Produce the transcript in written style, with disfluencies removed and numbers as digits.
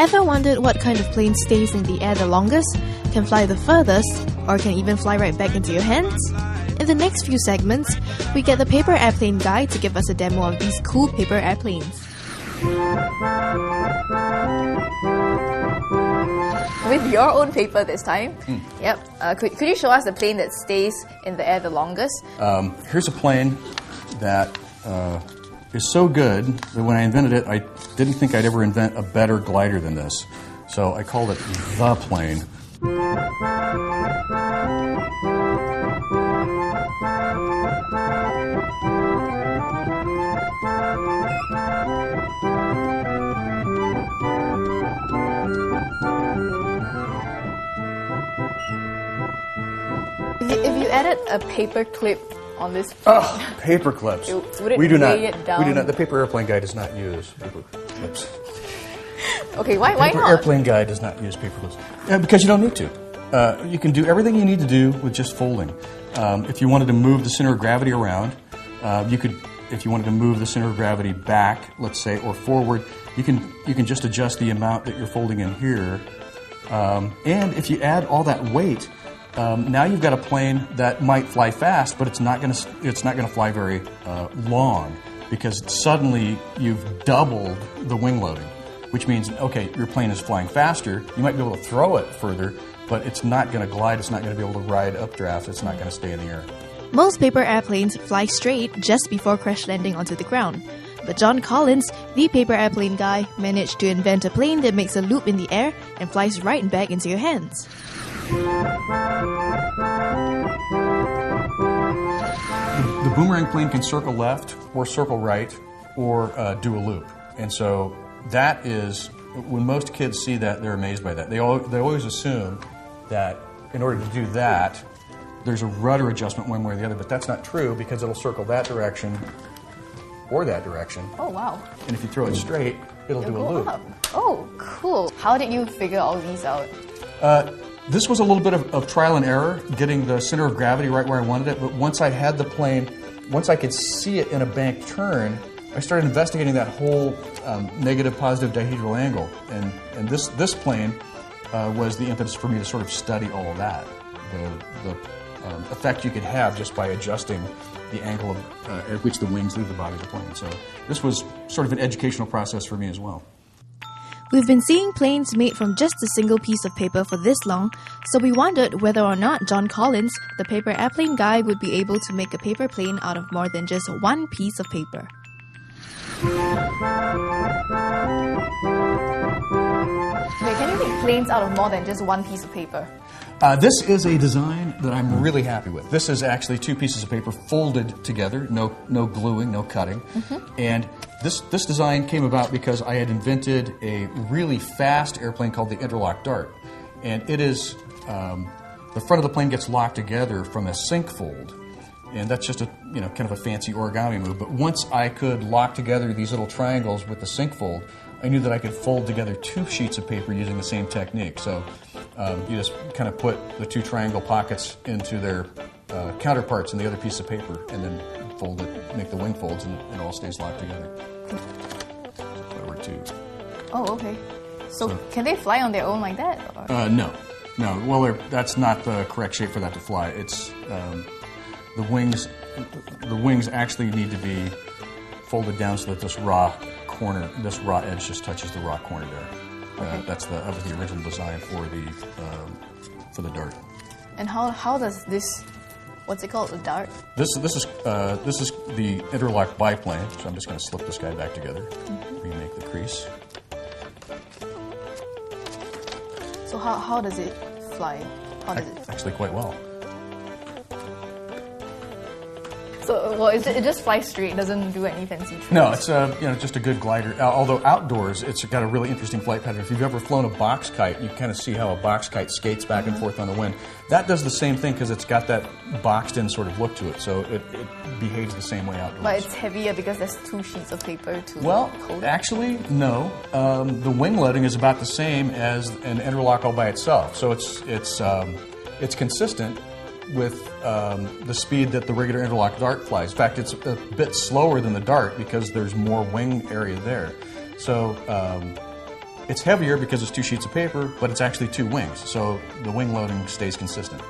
Ever wondered what kind of plane stays in the air the longest, can fly the furthest, or can even fly right back into your hands? In the next few segments, we get the paper airplane guy to give us a demo of these cool paper airplanes. With your own paper this time. Yep. Could you show us the plane that stays in the air the longest? Here's a plane that is so good that when I invented it, I didn't think I'd ever invent a better glider than this. So I called it the plane. If you added a paper clip on this plane, Paper clips. Would it we do weigh not. it down? We do not. The paper airplane guy does not use paper clips. Okay, why Paper not? airplane guy does not use paper clips. Because you don't need to. You can do everything you need to do with just folding. If you wanted to move the center of gravity around, you could. If you wanted to move the center of gravity back, let's say, or forward, you can just adjust the amount that you're folding in here. And if you add all that weight, now you've got a plane that might fly fast, but it's not going to fly very long, because suddenly you've doubled the wing loading, which means, okay, your plane is flying faster. You might be able to throw it further, but it's not going to glide. It's not going to be able to ride updraft. It's not going to stay in the air. Most paper airplanes fly straight just before crash landing onto the ground. But John Collins, the paper airplane guy, managed to invent a plane that makes a loop in the air and flies right back into your hands. The Boomerang Plane can circle left or circle right or do a loop. And so that is, when most kids see that, they're amazed by that. They always assume that in order to do that, there's a rudder adjustment one way or the other, but that's not true, because it'll circle that direction or that direction. Oh, wow. And if you throw it straight, it'll do a loop. Up. Oh, cool. How did you figure all these out? This was a little bit of trial and error, getting the center of gravity right where I wanted it, but once I had the plane, once I could see it in a bank turn, I started investigating that whole negative, positive dihedral angle. And this plane was the impetus for me to sort of study all of that. The effect you could have just by adjusting the angle at which the wings leave the body of the plane. So this was sort of an educational process for me as well. We've been seeing planes made from just a single piece of paper for this long, so we wondered whether or not John Collins, the paper airplane guy, would be able to make a paper plane out of more than just one piece of paper. Okay, can you make planes out of more than just one piece of paper? This is a design that I'm really happy with. This is actually two pieces of paper folded together, no gluing, no cutting. And this design came about because I had invented a really fast airplane called the Interlock Dart. And it is, the front of the plane gets locked together from a sink fold. And that's just a, kind of a fancy origami move. But once I could lock together these little triangles with the sink fold, I knew that I could fold together two sheets of paper using the same technique. So you just kind of put the two triangle pockets into their counterparts in the other piece of paper, and then fold it, make the wing folds, and it all stays locked together. Over two. Oh, okay. So can they fly on their own like that? Or? No. Well, that's not the correct shape for that to fly. It's the wings. The wings actually need to be folded down so that this raw edge just touches the raw corner there. Okay. That was the original design for the dart. And how does this, what's it called, a dart? This is the interlock biplane. So I'm just going to slip this guy back together, remake the crease. So how does it fly? How does it? Actually, quite well. So, well, it just flies straight. It doesn't do any fancy tricks. No, it's just a good glider. Although outdoors, it's got a really interesting flight pattern. If you've ever flown a box kite, you kind of see how a box kite skates back and forth on the wind. That does the same thing because it's got that boxed-in sort of look to it. So it behaves the same way outdoors. But it's heavier because there's two sheets of paper to hold it. Actually, no. The wing loading is about the same as an interlock all by itself. So it's consistent with the speed that the regular interlock dart flies. In fact, it's a bit slower than the dart because there's more wing area there. So It's heavier because it's 2 sheets of paper, but it's actually 2 wings, so the wing loading stays consistent.